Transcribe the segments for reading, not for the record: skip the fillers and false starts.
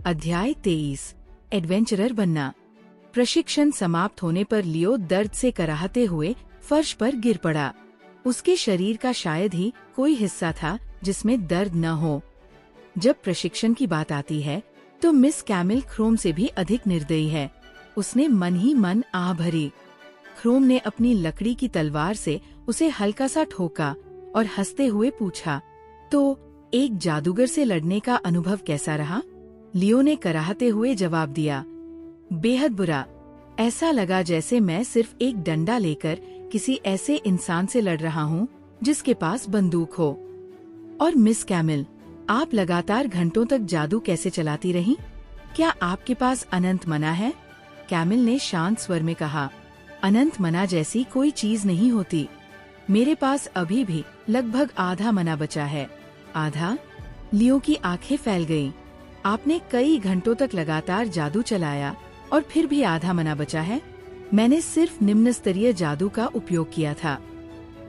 अध्याय 23 एडवेंचरर बनना। प्रशिक्षण समाप्त होने पर लियो दर्द से कराहते हुए फर्श पर गिर पड़ा। उसके शरीर का शायद ही कोई हिस्सा था जिसमें दर्द न हो। जब प्रशिक्षण की बात आती है तो मिस कैमिल ख्रोम से भी अधिक निर्दयी है। उसने मन ही मन आह भरी। ख्रोम ने अपनी लकड़ी की तलवार से उसे हल्का सा ठोका और हंसते हुए पूछा, तो एक जादूगर से लड़ने का अनुभव कैसा रहा? लियो ने कराहते हुए जवाब दिया, बेहद बुरा। ऐसा लगा जैसे मैं सिर्फ एक डंडा लेकर किसी ऐसे इंसान से लड़ रहा हूँ जिसके पास बंदूक हो। और मिस कैमिल, आप लगातार घंटों तक जादू कैसे चलाती रहीं? क्या आपके पास अनंत मना है? कैमिल ने शांत स्वर में कहा, अनंत मना जैसी कोई चीज नहीं होती। मेरे पास अभी भी लगभग आधा मना बचा है। आधा? लियो की आंखें फैल गईं। आपने कई घंटों तक लगातार जादू चलाया और फिर भी आधा मना बचा है? मैंने सिर्फ निम्न स्तरीय जादू का उपयोग किया था।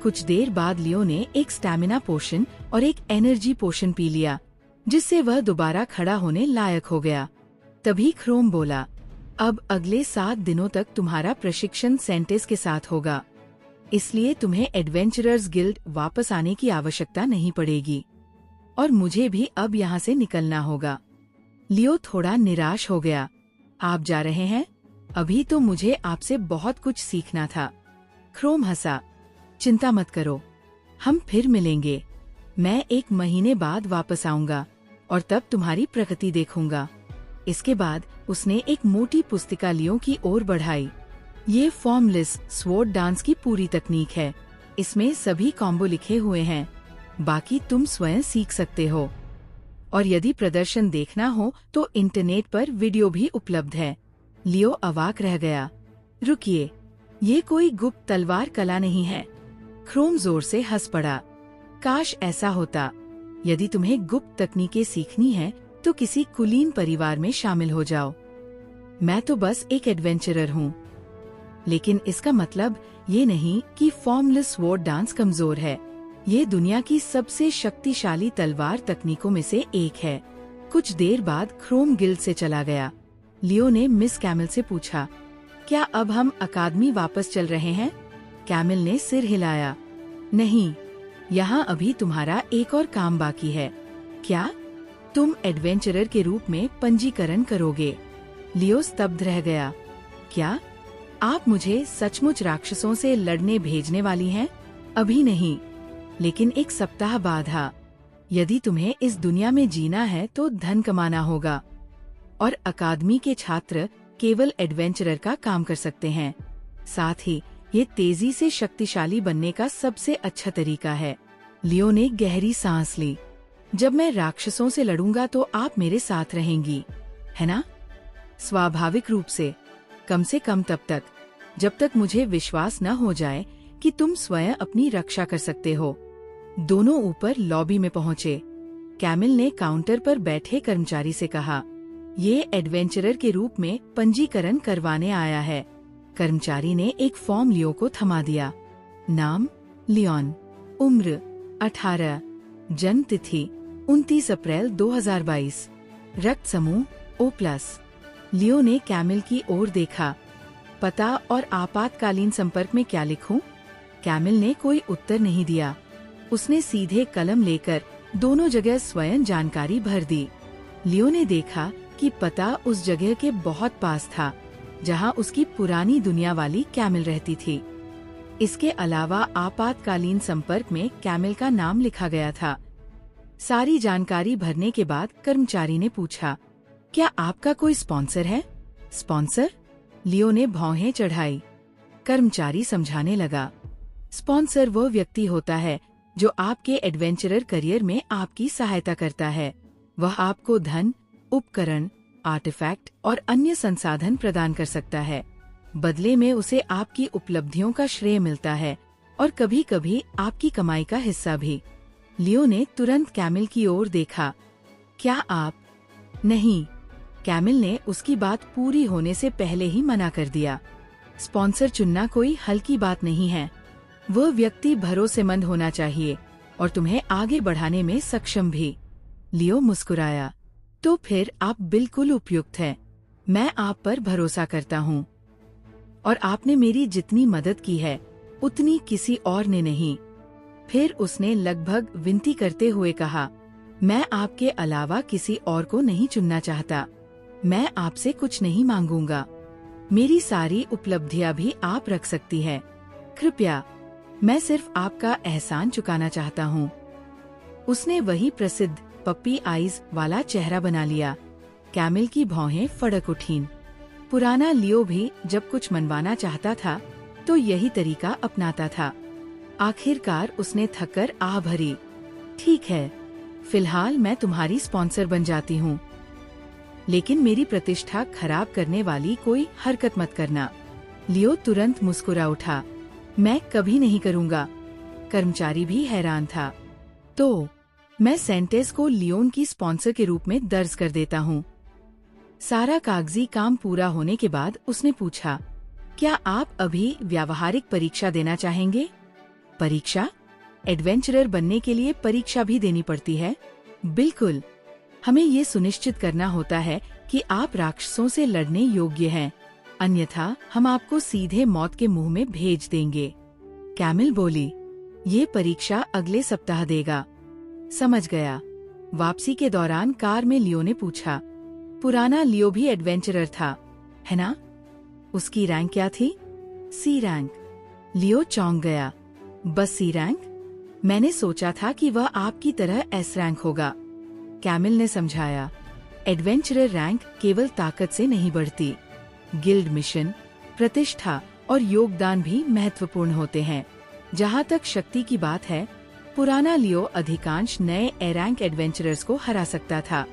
कुछ देर बाद लियो ने एक स्टैमिना पोशन और एक एनर्जी पोशन पी लिया, जिससे वह दोबारा खड़ा होने लायक हो गया। तभी ख्रोम बोला, अब अगले 7 दिनों तक तुम्हारा प्रशिक्षण सेंटेस के साथ होगा, इसलिए तुम्हें एडवेंचरर्स गिल्ड वापस आने की आवश्यकता नहीं पड़ेगी और मुझे भी अब यहाँ से निकलना होगा। लियो थोड़ा निराश हो गया। आप जा रहे हैं? अभी तो मुझे आपसे बहुत कुछ सीखना था। ख्रोम हंसा, चिंता मत करो, हम फिर मिलेंगे। मैं 1 महीने बाद वापस आऊंगा और तब तुम्हारी प्रगति देखूंगा। इसके बाद उसने एक मोटी पुस्तिका लियो की ओर बढ़ाई। ये फॉर्मलेस स्वॉर्ड डांस की पूरी तकनीक है। इसमें सभी कॉम्बो लिखे हुए हैं, बाकी तुम स्वयं सीख सकते हो। और यदि प्रदर्शन देखना हो तो इंटरनेट पर वीडियो भी उपलब्ध है। लियो अवाक रह गया। रुकिए, ये कोई गुप्त तलवार कला नहीं है। ख्रोम जोर से हंस पड़ा। काश ऐसा होता। यदि तुम्हें गुप्त तकनीकें सीखनी है तो किसी कुलीन परिवार में शामिल हो जाओ। मैं तो बस एक एडवेंचरर हूँ। लेकिन इसका मतलब ये नहीं कि फॉर्मलेस स्वॉर्ड डांस कमजोर है। ये दुनिया की सबसे शक्तिशाली तलवार तकनीकों में से एक है। कुछ देर बाद ख्रोम गिल्ड से चला गया। लियो ने मिस कैमिल से पूछा, क्या अब हम अकादमी वापस चल रहे हैं? कैमिल ने सिर हिलाया, नहीं, यहाँ अभी तुम्हारा एक और काम बाकी है। क्या? तुम एडवेंचरर के रूप में पंजीकरण करोगे? लियो स्तब्ध रह गया। क्या आप मुझे सचमुच राक्षसों से लड़ने भेजने वाली हैं? अभी नहीं, लेकिन 1 सप्ताह बाद। हाँ, यदि तुम्हें इस दुनिया में जीना है तो धन कमाना होगा और अकादमी के छात्र केवल एडवेंचरर का काम कर सकते हैं। साथ ही ये तेजी से शक्तिशाली बनने का सबसे अच्छा तरीका है। लियो ने गहरी सांस ली। जब मैं राक्षसों से लड़ूंगा तो आप मेरे साथ रहेंगी, है ना? स्वाभाविक रूप से, कम से कम तब तक जब तक मुझे विश्वास न हो जाए कि तुम स्वयं अपनी रक्षा कर सकते हो। दोनों ऊपर लॉबी में पहुँचे। कैमिल ने काउंटर पर बैठे कर्मचारी से कहा, ये एडवेंचरर के रूप में पंजीकरण करवाने आया है। कर्मचारी ने एक फॉर्म लियो को थमा दिया। नाम लियोन, उम्र 18, जन्म तिथि 29 अप्रैल 2022, रक्त समूह O+। लियो ने कैमिल की ओर देखा। पता और आपातकालीन संपर्क में क्या लिखूं? कैमिल ने कोई उत्तर नहीं दिया। उसने सीधे कलम लेकर दोनों जगह स्वयं जानकारी भर दी। लियो ने देखा कि पता उस जगह के बहुत पास था जहां उसकी पुरानी दुनिया वाली कैमिल रहती थी। इसके अलावा आपातकालीन संपर्क में कैमिल का नाम लिखा गया था। सारी जानकारी भरने के बाद कर्मचारी ने पूछा, क्या आपका कोई स्पॉन्सर है? स्पॉन्सर? लियो ने भौहें चढ़ाई। कर्मचारी समझाने लगा, स्पॉन्सर वो व्यक्ति होता है जो आपके एडवेंचरर करियर में आपकी सहायता करता है। वह आपको धन, उपकरण, आर्टिफैक्ट और अन्य संसाधन प्रदान कर सकता है। बदले में उसे आपकी उपलब्धियों का श्रेय मिलता है और कभी कभी आपकी कमाई का हिस्सा भी। लियो ने तुरंत कैमिल की ओर देखा। क्या आप? नहीं, कैमिल ने उसकी बात पूरी होने से पहले ही मना कर दिया। स्पॉन्सर चुनना कोई हल्की बात नहीं है। वह व्यक्ति भरोसेमंद होना चाहिए और तुम्हें आगे बढ़ाने में सक्षम भी। लियो मुस्कुराया। तो फिर आप बिल्कुल उपयुक्त हैं। मैं आप पर भरोसा करता हूँ। और आपने मेरी जितनी मदद की है उतनी किसी और ने नहीं। फिर उसने लगभग विनती करते हुए कहा, मैं आपके अलावा किसी और को नहीं चुनना चाहता। मैं आपसे कुछ नहीं मांगूंगा। मेरी सारी उपलब्धियां भी आप रख सकती है। कृपया, मैं सिर्फ आपका एहसान चुकाना चाहता हूँ। उसने वही प्रसिद्ध पप्पी आईज वाला चेहरा बना लिया। कैमिल की भौहें फड़क उठीं। पुराना लियो भी जब कुछ मनवाना चाहता था तो यही तरीका अपनाता था। आखिरकार उसने थककर आह भरी। ठीक है, फिलहाल मैं तुम्हारी स्पॉन्सर बन जाती हूँ, लेकिन मेरी प्रतिष्ठा खराब करने वाली कोई हरकत मत करना। लियो तुरंत मुस्कुरा उठा। मैं कभी नहीं करूँगा। कर्मचारी भी हैरान था। तो मैं सेंटेस को लियोन की स्पॉन्सर के रूप में दर्ज कर देता हूँ। सारा कागजी काम पूरा होने के बाद उसने पूछा, क्या आप अभी व्यावहारिक परीक्षा देना चाहेंगे? परीक्षा? एडवेंचरर बनने के लिए परीक्षा भी देनी पड़ती है? बिल्कुल। हमें ये सुनिश्चित करना होता है कि आप राक्षसों से लड़ने योग्य हैं, अन्यथा हम आपको सीधे मौत के मुंह में भेज देंगे। कैमिल बोली, ये परीक्षा अगले सप्ताह देगा। समझ गया। वापसी के दौरान कार में लियो ने पूछा, पुराना लियो भी एडवेंचरर था, है ना? उसकी रैंक क्या थी? सी रैंक। लियो चौंक गया। बस सी रैंक? मैंने सोचा था कि वह आपकी तरह एस रैंक होगा। कैमिल ने समझाया, एडवेंचरर रैंक केवल ताकत से नहीं बढ़ती। गिल्ड मिशन, प्रतिष्ठा और योगदान भी महत्वपूर्ण होते हैं। जहाँ तक शक्ति की बात है, पुराना लियो अधिकांश नए ए रैंक एडवेंचरर्स को हरा सकता था,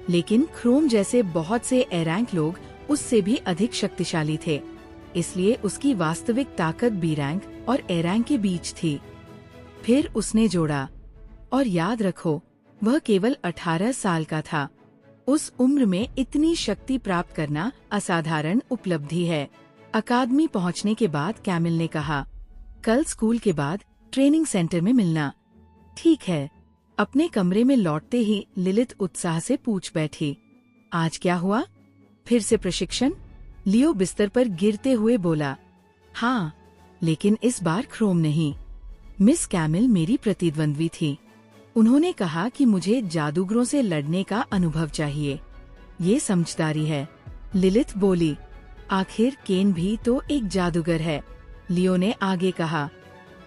लेकिन क्रोम जैसे बहुत से ए रैंक लोग उससे भी अधिक शक्तिशाली थे। इसलिए उसकी वास्तविक ताकत बी रैंक और ए रैंक के बीच थी। फिर उसने जोड़ा, और याद रखो, वह केवल 18 साल का था। उस उम्र में इतनी शक्ति प्राप्त करना असाधारण उपलब्धि है। अकादमी पहुंचने के बाद कैमिल ने कहा, कल स्कूल के बाद ट्रेनिंग सेंटर में मिलना। ठीक है। अपने कमरे में लौटते ही लिलित उत्साह से पूछ बैठी, आज क्या हुआ? फिर से प्रशिक्षण? लियो बिस्तर पर गिरते हुए बोला, हाँ, लेकिन इस बार क्रोम नहीं। मिस कैमिल मेरी प्रतिद्वंद्वी थी। उन्होंने कहा कि मुझे जादूगरों से लड़ने का अनुभव चाहिए। ये समझदारी है। लिलित बोली, आखिर केन भी तो एक जादूगर है। लियो ने आगे कहा,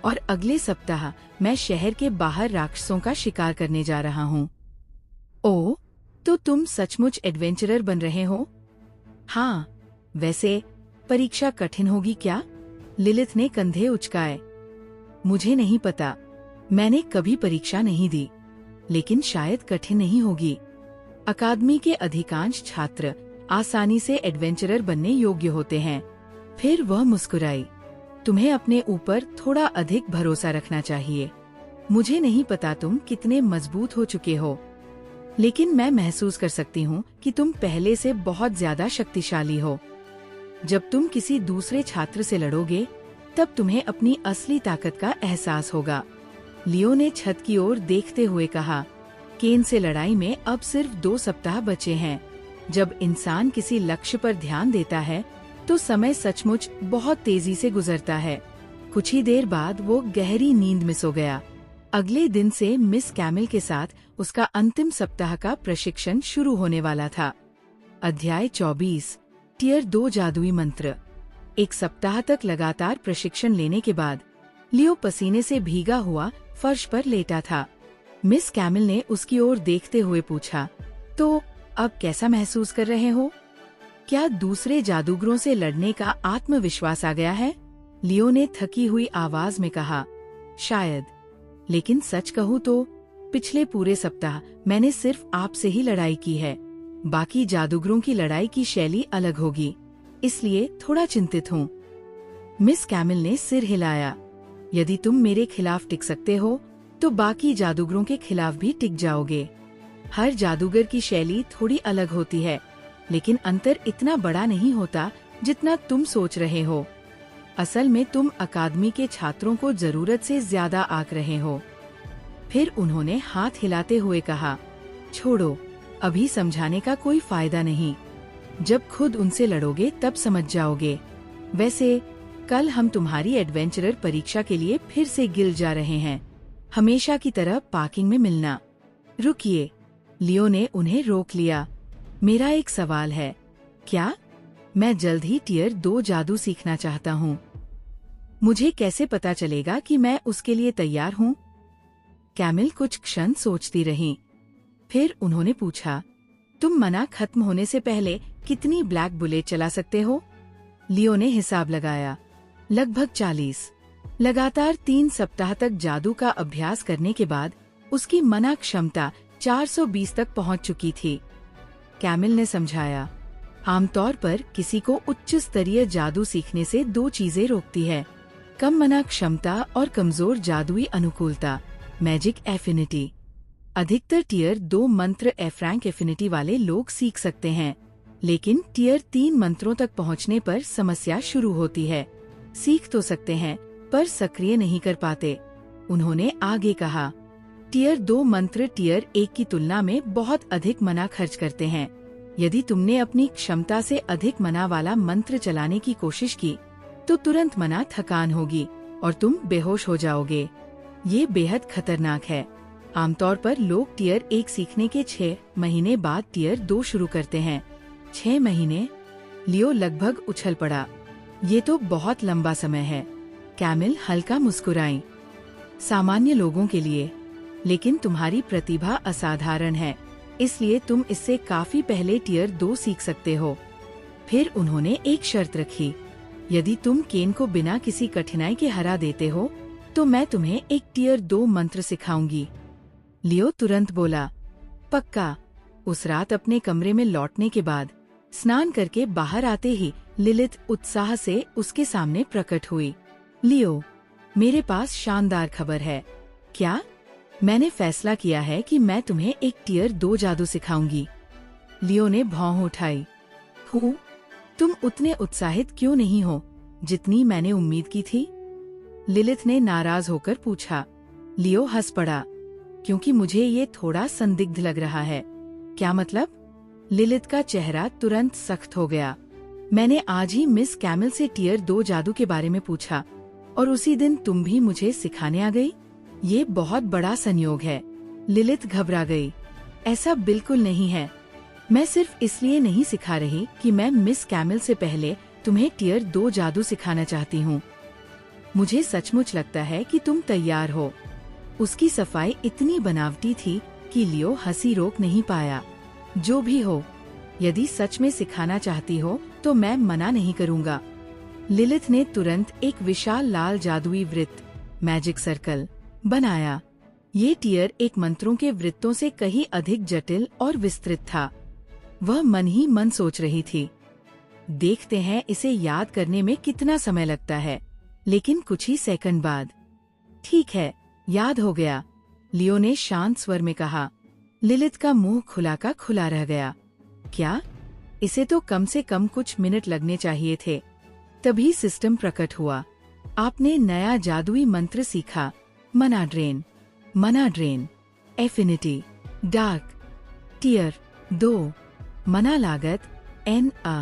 और अगले सप्ताह मैं शहर के बाहर राक्षसों का शिकार करने जा रहा हूँ। ओह, तो तुम सचमुच एडवेंचरर बन रहे हो? हाँ। वैसे परीक्षा कठिन होगी क्या? लिलित ने कंधे उचकाए। मुझे नहीं पता, मैंने कभी परीक्षा नहीं दी, लेकिन शायद कठिन नहीं होगी। अकादमी के अधिकांश छात्र आसानी से एडवेंचरर बनने योग्य होते हैं। फिर वह मुस्कुराई। तुम्हें अपने ऊपर थोड़ा अधिक भरोसा रखना चाहिए। मुझे नहीं पता तुम कितने मजबूत हो चुके हो, लेकिन मैं महसूस कर सकती हूँ कि तुम पहले से बहुत ज्यादा शक्तिशाली हो। जब तुम किसी दूसरे छात्र से लड़ोगे, तब तुम्हें अपनी असली ताकत का एहसास होगा। लियो ने छत की ओर देखते हुए कहा, केन से लड़ाई में अब सिर्फ 2 सप्ताह बचे हैं। जब इंसान किसी लक्ष्य पर ध्यान देता है, तो समय सचमुच बहुत तेजी से गुजरता है। कुछ ही देर बाद वो गहरी नींद में सो गया। अगले दिन से मिस कैमिल के साथ उसका अंतिम सप्ताह का प्रशिक्षण शुरू होने वाला था। अध्याय 24, टियर 2 जादुई मंत्र। 1 सप्ताह तक लगातार प्रशिक्षण लेने के बाद लियो पसीने से भीगा हुआ फर्श पर लेटा था। मिस कैमिल ने उसकी ओर देखते हुए पूछा, तो अब कैसा महसूस कर रहे हो? क्या दूसरे जादूगरों से लड़ने का आत्मविश्वास आ गया है? लियो ने थकी हुई आवाज में कहा, शायद, लेकिन सच कहूँ तो पिछले पूरे सप्ताह मैंने सिर्फ आपसे ही लड़ाई की है। बाकी जादूगरों की लड़ाई की शैली अलग होगी, इसलिए थोड़ा चिंतित हूँ। मिस कैमिल ने सिर हिलाया। यदि तुम मेरे खिलाफ टिक सकते हो, तो बाकी जादूगरों के खिलाफ भी टिक जाओगे। हर जादूगर की शैली थोड़ी अलग होती है, लेकिन अंतर इतना बड़ा नहीं होता जितना तुम सोच रहे हो। असल में तुम अकादमी के छात्रों को जरूरत से ज्यादा आंक रहे हो। फिर उन्होंने हाथ हिलाते हुए कहा, छोड़ो, अभी समझाने का कोई फायदा नहीं। जब खुद उनसे लड़ोगे तब समझ जाओगे। वैसे कल हम तुम्हारी एडवेंचरर परीक्षा के लिए फिर से गिल जा रहे हैं। हमेशा की तरह पार्किंग में मिलना। रुकिए, लियो ने उन्हें रोक लिया। मेरा एक सवाल है। क्या? मैं जल्द ही टियर 2 जादू सीखना चाहता हूँ। मुझे कैसे पता चलेगा कि मैं उसके लिए तैयार हूँ? कैमिल कुछ क्षण सोचती रही। फिर उन्होंने पूछा, तुम मना खत्म होने से पहले कितनी ब्लैक बुलेट चला सकते हो? लियो ने हिसाब लगाया। लगभग 40। लगातार 3 सप्ताह तक जादू का अभ्यास करने के बाद उसकी मना क्षमता 420 तक पहुंच चुकी थी। कैमिल ने समझाया, आमतौर पर किसी को उच्च स्तरीय जादू सीखने से 2 चीजें रोकती है, कम मना क्षमता और कमजोर जादुई अनुकूलता, मैजिक एफिनिटी। अधिकतर टियर 2 मंत्र एफ रैंक एफिनिटी वाले लोग सीख सकते हैं, लेकिन टियर 3 मंत्रों तक पहुंचने पर समस्या शुरू होती है। सीख तो सकते हैं पर सक्रिय नहीं कर पाते। उन्होंने आगे कहा, टियर 2 मंत्र टियर 1 की तुलना में बहुत अधिक मना खर्च करते हैं। यदि तुमने अपनी क्षमता से अधिक मना वाला मंत्र चलाने की कोशिश की तो तुरंत मना थकान होगी और तुम बेहोश हो जाओगे। ये बेहद खतरनाक है। आमतौर पर लोग टियर 1 सीखने के 6 महीने बाद टियर 2 शुरू करते हैं। 6 महीने? लियो लगभग उछल पड़ा। ये तो बहुत लंबा समय है। कैमिल हल्का मुस्कुराई। सामान्य लोगों के लिए, लेकिन तुम्हारी प्रतिभा असाधारण है, इसलिए तुम इससे काफी पहले टियर 2 सीख सकते हो। फिर उन्होंने एक शर्त रखी, यदि तुम केन को बिना किसी कठिनाई के हरा देते हो तो मैं तुम्हें एक टियर 2 मंत्र सिखाऊंगी। लियो तुरंत बोला, पक्का। उस रात अपने कमरे में लौटने के बाद स्नान करके बाहर आते ही लिलिथ उत्साह से उसके सामने प्रकट हुई। लियो, मेरे पास शानदार खबर है। क्या? मैंने फैसला किया है कि मैं तुम्हें एक टियर 2 जादू सिखाऊंगी। लियो ने भौं उठाई। हूँ? तुम उतने उत्साहित क्यों नहीं हो जितनी मैंने उम्मीद की थी? लिलिथ ने नाराज होकर पूछा। लियो हंस पड़ा, क्योंकि मुझे ये थोड़ा संदिग्ध लग रहा है। क्या मतलब? लिलिथ का चेहरा तुरंत सख्त हो गया। मैंने आज ही मिस कैमिल से टियर 2 जादू के बारे में पूछा और उसी दिन तुम भी मुझे सिखाने आ गई। ये बहुत बड़ा संयोग है। लिलिथ घबरा गई। ऐसा बिल्कुल नहीं है। मैं सिर्फ इसलिए नहीं सिखा रही कि मैं मिस कैमिल से पहले तुम्हें टियर 2 जादू सिखाना चाहती हूँ। मुझे सचमुच लगता है कि तुम तैयार हो। उसकी सफाई इतनी बनावटी थी कि लियो हंसी रोक नहीं पाया। जो भी हो, यदि सच में सिखाना चाहती हो तो मैं मना नहीं करूँगा। लिलिथ ने तुरंत एक विशाल लाल जादुई वृत्त, मैजिक सर्कल, बनाया। ये टियर 1 मंत्रों के वृत्तों से कहीं अधिक जटिल और विस्तृत था। वह मन ही मन सोच रही थी, देखते हैं इसे याद करने में कितना समय लगता है। लेकिन कुछ ही सेकंड बाद, ठीक है, याद हो गया, लियो ने शांत स्वर में कहा। लिलिथ का मुंह खुला का खुला रह गया। क्या? इसे तो कम से कम कुछ मिनट लगने चाहिए थे। तभी सिस्टम प्रकट हुआ। आपने नया जादुई मंत्र सीखा, मना ड्रेन। मना ड्रेन, एफिनिटी, डार्क, टियर 2, मना लागत NA,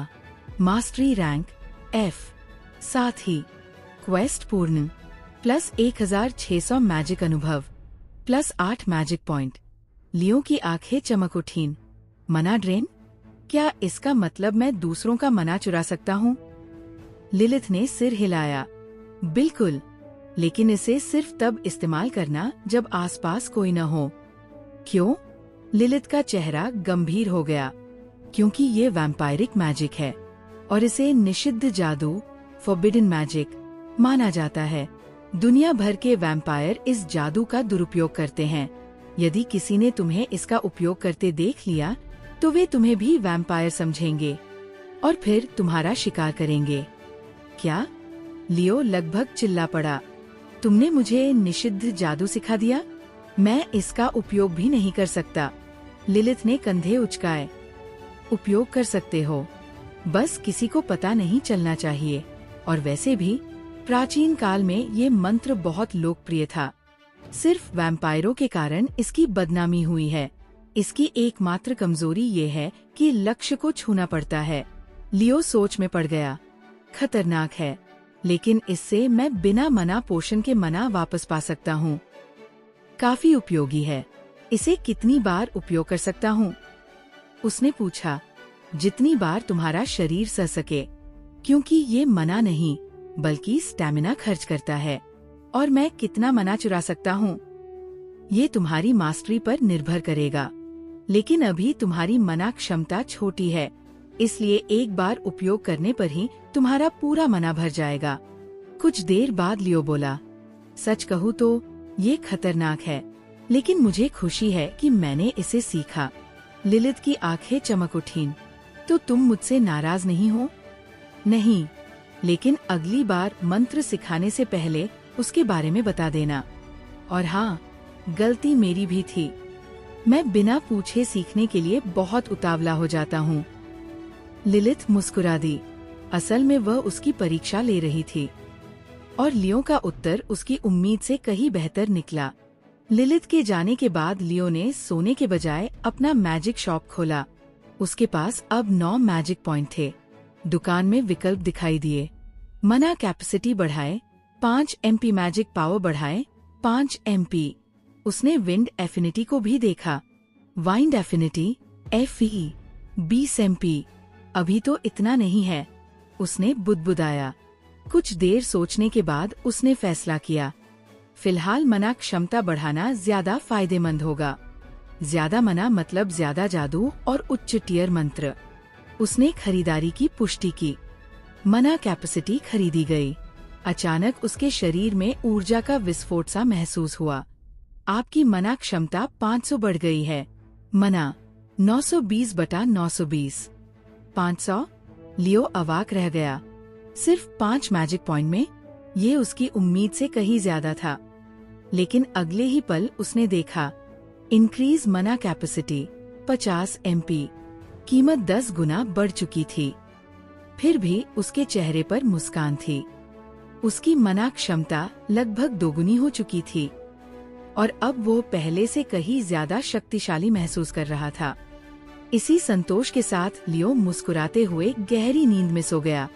मास्टरी रैंक F, साथ ही क्वेस्ट पूर्ण, प्लस 1600 मैजिक अनुभव, प्लस 8 मैजिक पॉइंट। लियो की आंखें चमक उठीं। मना ड्रेन? क्या इसका मतलब मैं दूसरों का मना चुरा सकता हूँ? लिलिथ ने सिर हिलाया। बिल्कुल, लेकिन इसे सिर्फ तब इस्तेमाल करना जब आसपास कोई न हो। क्यों? लिलिथ का चेहरा गंभीर हो गया। क्योंकि ये वैम्पायरिक मैजिक है और इसे निषिद्ध जादू, फॉरबिडन मैजिक, माना जाता है। दुनिया भर के वैम्पायर इस जादू का दुरुपयोग करते हैं। यदि किसी ने तुम्हें इसका उपयोग करते देख लिया तो वे तुम्हें भी वैम्पायर समझेंगे और फिर तुम्हारा शिकार करेंगे। क्या? लियो लगभग चिल्ला पड़ा। तुमने मुझे निषिद्ध जादू सिखा दिया? मैं इसका उपयोग भी नहीं कर सकता। लिलिथ ने कंधे उचकाए। उपयोग कर सकते हो, बस किसी को पता नहीं चलना चाहिए। और वैसे भी प्राचीन काल में ये मंत्र बहुत लोकप्रिय था। सिर्फ वैम्पायरों के कारण इसकी बदनामी हुई है। इसकी एकमात्र कमजोरी ये है कि लक्ष्य को छूना पड़ता है। लियो सोच में पड़ गया। खतरनाक है, लेकिन इससे मैं बिना मना पोषण के मना वापस पा सकता हूँ। काफी उपयोगी है। इसे कितनी बार उपयोग कर सकता हूँ? उसने पूछा। जितनी बार तुम्हारा शरीर सह सके, क्योंकि ये मना नहीं बल्कि स्टैमिना खर्च करता है। और मैं कितना मना चुरा सकता हूँ? ये तुम्हारी मास्टरी पर निर्भर करेगा, लेकिन अभी तुम्हारी मना क्षमता छोटी है, इसलिए एक बार उपयोग करने पर ही तुम्हारा पूरा मना भर जाएगा। कुछ देर बाद लियो बोला, सच कहूँ तो ये खतरनाक है, लेकिन मुझे खुशी है कि मैंने इसे सीखा। लिलित की आंखें चमक उठीं। तो तुम मुझसे नाराज नहीं हो? नहीं, लेकिन अगली बार मंत्र सिखाने से पहले उसके बारे में बता देना। और हाँ, गलती मेरी भी थी। मैं बिना पूछे सीखने के लिए बहुत उतावला हो जाता हूँ। लिलित मुस्कुरा दी। असल में वह उसकी परीक्षा ले रही थी, और लियो का उत्तर उसकी उम्मीद से कहीं बेहतर निकला। लिलित के जाने के बाद लियो ने सोने के बजाय अपना मैजिक शॉप खोला। उसके पास अब 9 मैजिक पॉइंट थे। दुकान में विकल्प दिखाई दिए। मना कैपेसिटी बढ़ाए, 5 MP मैजिक पावर बढ़ाए, 5 MP। उसने विंड एफिनिटी को भी देखा। Wind affinity FE 20 MP। अभी तो इतना नहीं है, उसने बुदबुदाया। कुछ देर सोचने के बाद उसने फैसला किया, फिलहाल मना क्षमता बढ़ाना ज्यादा फायदेमंद होगा। ज्यादा मना मतलब ज्यादा जादू और उच्च टियर मंत्र। उसने खरीदारी की पुष्टि की। मना कैपेसिटी खरीदी गई। अचानक उसके शरीर में ऊर्जा का विस्फोट सा महसूस हुआ। आपकी मना क्षमता 500 बढ़ गई है। मना 920/920। 500? लियो अवाक रह गया। सिर्फ 5 मैजिक पॉइंट में? ये उसकी उम्मीद से कहीं ज्यादा था। लेकिन अगले ही पल उसने देखा, इंक्रीज मना कैपेसिटी 50 MP। कीमत 10 गुना बढ़ चुकी थी। फिर भी उसके चेहरे पर मुस्कान थी। उसकी मना क्षमता लगभग दोगुनी हो चुकी थी, और अब वो पहले से कहीं ज्यादा शक्तिशाली महसूस कर रहा था। इसी संतोष के साथ लियो मुस्कुराते हुए गहरी नींद में सो गया।